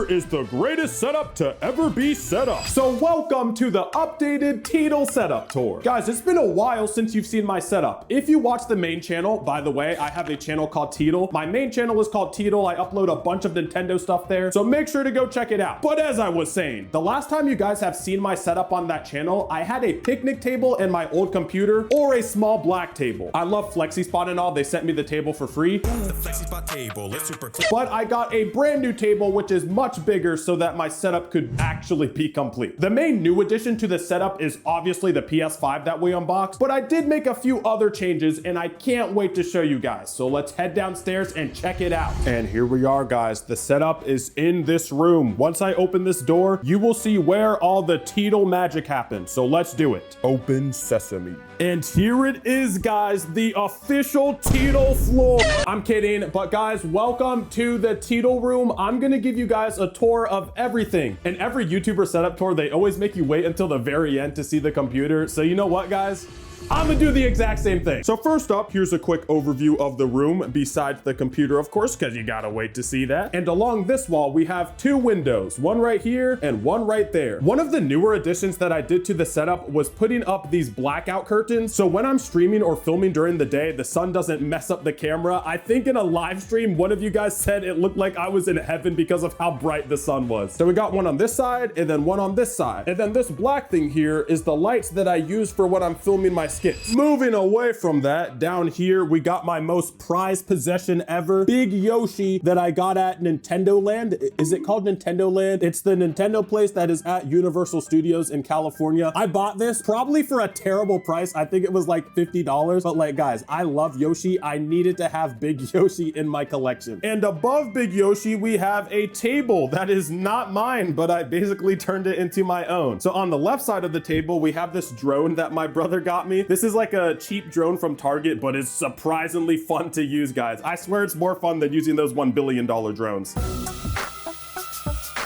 here is the greatest setup to ever be set up. So welcome to the updated Teetle setup tour. Guys, it's been a while since you've seen my setup. If you watch the main channel, by the way, I have a channel called Teetle. My main channel is called Teetle. I upload a bunch of Nintendo stuff there, so make sure to go check it out. But as I was saying, the last time you guys have seen my setup on that channel, I had a picnic table and my old computer, or a small black table. I love FlexiSpot and all. They sent me the table for free. The FlexiSpot table, it's super cool. But I got a brand new table, which is much bigger so that my setup could actually be complete. The main new addition to the setup is obviously the PS5 that we unboxed, but I did make a few other changes and I can't wait to show you guys. So let's head downstairs and check it out. And here we are, guys. The setup is in this room. Once I open this door, you will see where all the Teetle magic happens. So let's do it. Open sesame. And here it is, guys, the official Teetle floor. I'm kidding, but guys, welcome to the Teetle room. I'm gonna give you guys a tour of everything. And every YouTuber setup tour, they always make you wait until the very end to see the computer. So you know what, guys? I'm gonna do the exact same thing. So first up, here's a quick overview of the room besides the computer, of course, because you gotta wait to see that. And along this wall, we have two windows, one right here and one right there. One of the newer additions that I did to the setup was putting up these blackout curtains. So when I'm streaming or filming during the day, the sun doesn't mess up the camera. I think in a live stream, one of you guys said it looked like I was in heaven because of how bright the sun was. So we got one on this side and then one on this side. And then this black thing here is the lights that I use for when I'm filming my skits. Moving away from that, down here, we got my most prized possession ever, Big Yoshi that I got at Nintendo Land. Is it called Nintendo Land? It's the Nintendo place that is at Universal Studios in California. I bought this probably for a terrible price. I think it was like $50, but like, guys, I love Yoshi. I needed to have Big Yoshi in my collection. And above Big Yoshi, we have a table that is not mine, but I basically turned it into my own. So on the left side of the table, we have this drone that my brother got me. This is like a cheap drone from Target, but it's surprisingly fun to use, guys. I swear it's more fun than using those $1 billion drones.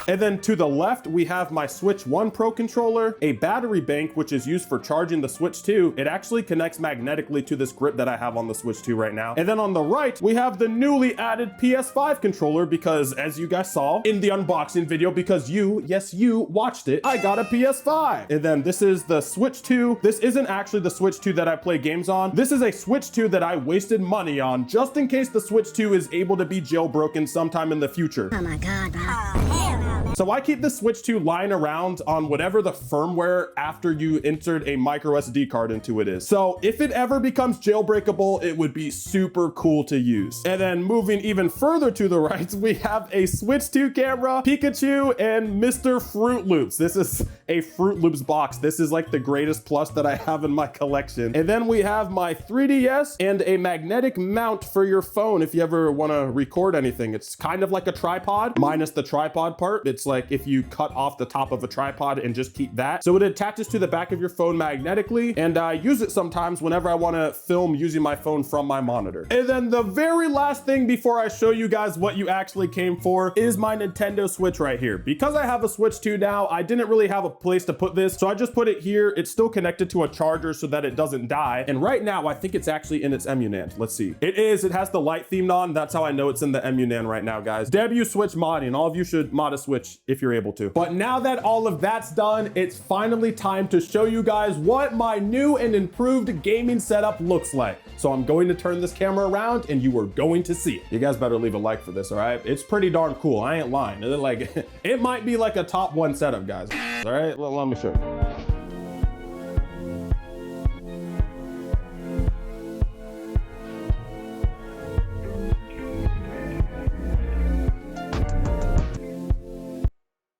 And then to the left, we have my Switch 1 Pro controller, a battery bank, which is used for charging the Switch 2. It actually connects magnetically to this grip that I have on the Switch 2 right now. And then on the right, we have the newly added PS5 controller because as you guys saw in the unboxing video, because you, yes, you watched it, I got a PS5. And then this is the Switch 2. This isn't actually the Switch 2 that I play games on. This is a Switch 2 that I wasted money on just in case the Switch 2 is able to be jailbroken sometime in the future. Oh my God, bro. Hell no. So I keep the Switch 2 lying around on whatever the firmware after you entered a micro SD card into it is. So if it ever becomes jailbreakable, it would be super cool to use. And then moving even further to the right, we have a Switch 2 camera, Pikachu, and Mr. Fruit Loops. This is a Fruit Loops box. This is like the greatest plus that I have in my collection. And then we have my 3DS and a magnetic mount for your phone if you ever want to record anything. It's kind of like a tripod, minus the tripod part. It's like if you cut off the top of a tripod and just keep that. So it attaches to the back of your phone magnetically, and I use it sometimes whenever I want to film using my phone from my monitor. And then the very last thing before I show you guys what you actually came for is my Nintendo Switch right here. Because I have a Switch 2 now, I didn't really have a place to put this, so I just put it here. It's still connected to a charger so that it doesn't die. And right now, I think it's actually in its emunand. Let's see. It is. It has the light themed on. That's how I know it's in the emunand right now, guys. Debut Switch modding. All of you should mod a Switch if you're able to. But now that all of that's done, it's finally time to show you guys what my new and improved gaming setup looks like. So I'm going to turn this camera around and you are going to see it. You guys better leave a like for this, all right? It's pretty darn cool. I ain't lying. Like, it might be like a top 1 setup, guys. All right, well, let me show you.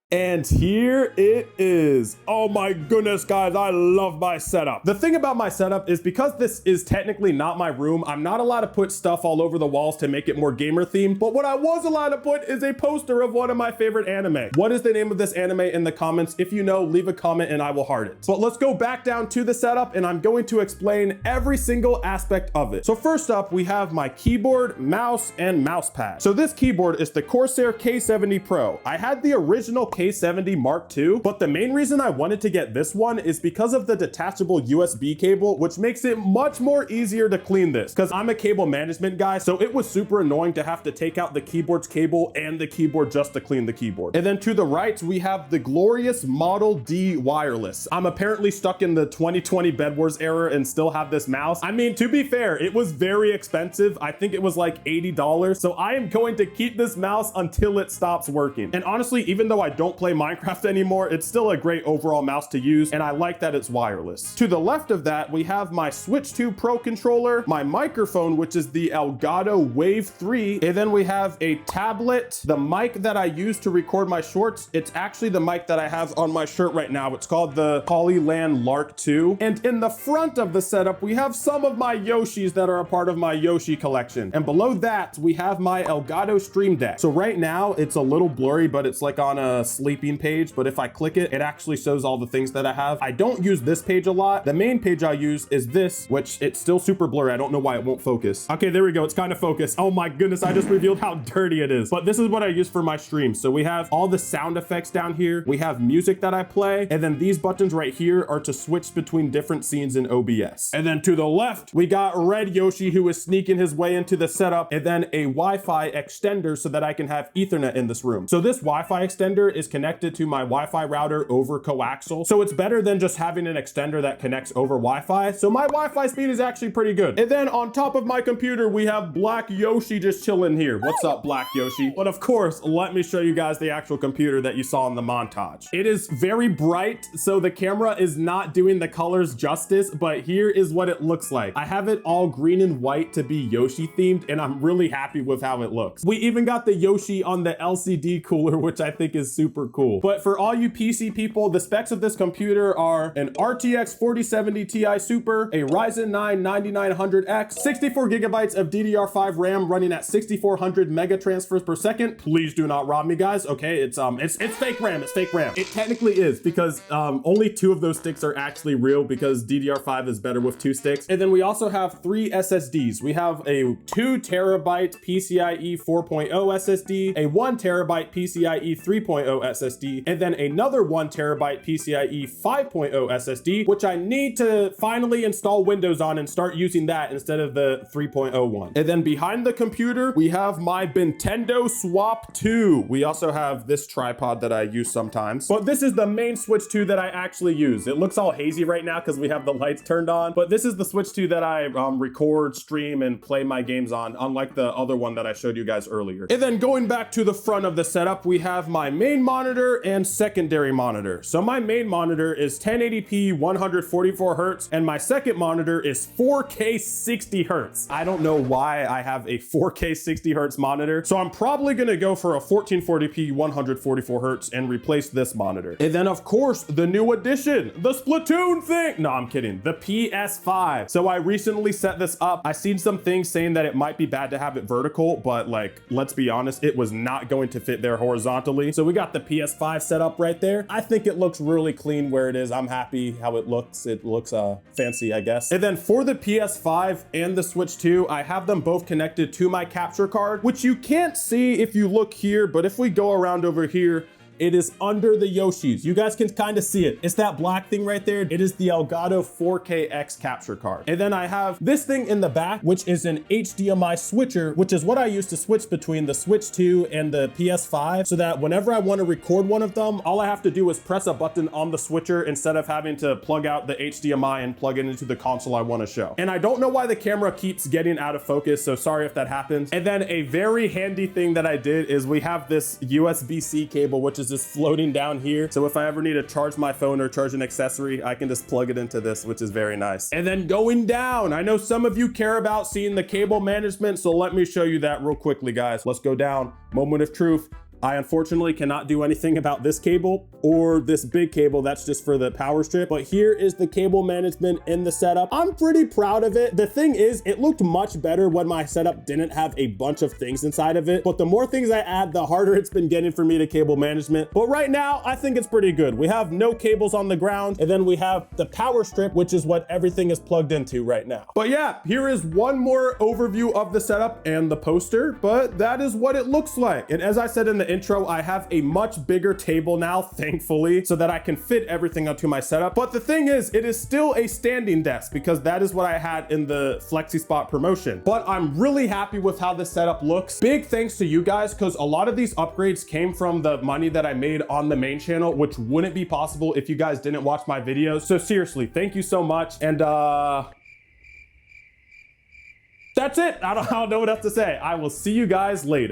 And here it is. Oh my goodness, guys, I love my setup. The thing about my setup is because this is technically not my room, I'm not allowed to put stuff all over the walls to make it more gamer themed, but what I was allowed to put is a poster of one of my favorite anime. What is the name of this anime in the comments? If you know, leave a comment and I will heart it. But let's go back down to the setup and I'm going to explain every single aspect of it. So first up, we have my keyboard, mouse, and mouse pad. So this keyboard is the Corsair K70 Pro. I had the original K70 Mark II, but the main reason I wanted to get this one is because of the detachable USB cable, which makes it much more easier to clean this, because I'm a cable management guy, so it was super annoying to have to take out the keyboard's cable and the keyboard just to clean the keyboard. And then to the right, we have the glorious Model D wireless. I'm apparently stuck in the 2020 Bed Wars era and still have this mouse. I mean, to be fair, it was very expensive. I think it was like $80. So I am going to keep this mouse until it stops working. And honestly, even though I don't play Minecraft anymore, it's still a great overall mouse to use. And I like that it's wireless. To the left of that, we have my Switch 2 Pro controller, my microphone, which is the Elgato Wave 3. And then we have a tablet, the mic that I use to record my shorts. It's actually the mic that I have on my shirt right now. It's called the Polyland Lark 2. And in the front of the setup, we have some of my Yoshis that are a part of my Yoshi collection. And below that, we have my Elgato Stream Deck. So right now, it's a little blurry, but it's like on a sleeping page. But if I click it, it actually shows all the things that I have. I don't use this page a lot. The main page I use is this, which it's still super blurry. I don't know why it won't focus. Okay, there we go. It's kind of focused. Oh my goodness, I just revealed how dirty it is. But this is what I use for my stream. So we have all the sound effects down here. We have music that I play. And then these buttons right here are to switch between different scenes in OBS. And then to the left, we got Red Yoshi, who is sneaking his way into the setup, and then a Wi-Fi extender so that I can have Ethernet in this room. So this Wi-Fi extender is connected to my Wi-Fi router over coaxial. So it's better than just having an extender that connects over Wi-Fi. So my Wi-Fi speed is actually pretty good. And then on top of my computer, we have Black Yoshi just chilling here. What's up, Black Yoshi? But of course, let me show you guys the actual computer that you saw in the montage. It is very bright, so the camera is not doing the colors justice, but here is what it looks like. I have it all green and white to be Yoshi themed, and I'm really happy with how it looks. We even got the Yoshi on the LCD cooler, which I think is super cool. But for all you PC people, the specs of this computer are an RTX 4070 Ti Super, a Ryzen 9 9900X, 64 gigabytes of DDR5 RAM running at 6400 mega transfers per second. Please do not rob me, guys. Okay, it's fake RAM. It's fake RAM. It technically is, because only 2 of those sticks are actually real, because DDR5 is better with 2 sticks. And then we also have 3 SSDs. We have a 2 terabyte PCIe 4.0 SSD, a 1 terabyte PCIe 3.0 SSD, and then another 1 terabyte PCIe 5.0 SSD, which I need to finally install Windows on and start using that instead of the 3.0 one. And then behind the computer, we have my Nintendo Swap 2. We also have this tripod that I use sometimes, but this is the main Switch 2 that I actually use. It looks all hazy right now because we have the lights turned on, but this is the Switch 2 that I record, stream, and play my games on, unlike the other one that I showed you guys earlier. And then going back to the front of the setup, we have my main monitor and secondary monitor. So my main monitor is 1080p 144 hertz, and my second monitor is 4K 60 hertz. I don't know why I have a 4K 60 hertz monitor, so I'm probably gonna go for a 1440p 144 hertz and replace this monitor. And then of course, the new addition, the Splatoon thing. No, I'm kidding, the PS5. So I recently set this up. I seen some things saying that it might be bad to have it vertical, but like, let's be honest, it was not going to fit there horizontally. So we got the PS5 set up right there. I think it looks really clean where it is. I'm happy how it looks. It looks fancy, I guess. And then for the PS5 and the Switch 2, I have them both connected to my capture card, which you can't see if you look here, but if we go around over here, it is under the Yoshis. You guys can kind of see it. It's that black thing right there. It is the Elgato 4KX capture card. And then I have this thing in the back, which is an HDMI switcher, which is what I use to switch between the Switch 2 and the PS5, so that whenever I want to record one of them, all I have to do is press a button on the switcher instead of having to plug out the HDMI and plug it into the console I want to show. And I don't know why the camera keeps getting out of focus, so sorry if that happens. And then a very handy thing that I did is we have this USB-C cable, which is just floating down here. So if I ever need to charge my phone or charge an accessory, I can just plug it into this, which is very nice. And then going down, I know some of you care about seeing the cable management, so let me show you that real quickly, guys. Let's go down. Moment of truth. I unfortunately cannot do anything about this cable or this big cable that's just for the power strip, but here is the cable management in the setup. I'm pretty proud of it. The thing is, it looked much better when my setup didn't have a bunch of things inside of it, but the more things I add, the harder it's been getting for me to cable management. But right now, I think it's pretty good. We have no cables on the ground, and then we have the power strip, which is what everything is plugged into right now. But yeah, here is one more overview of the setup and the poster, but that is what it looks like. And as I said in the the intro, I have a much bigger table now, thankfully, so that I can fit everything onto my setup. But the thing is, it is still a standing desk because that is what I had in the Flexi Spot promotion. But I'm really happy with how this setup looks. Big thanks to you guys, because a lot of these upgrades came from the money that I made on the main channel, which wouldn't be possible if you guys didn't watch my videos. So seriously, thank you so much. And that's it. I don't know what else to say. I will see you guys later.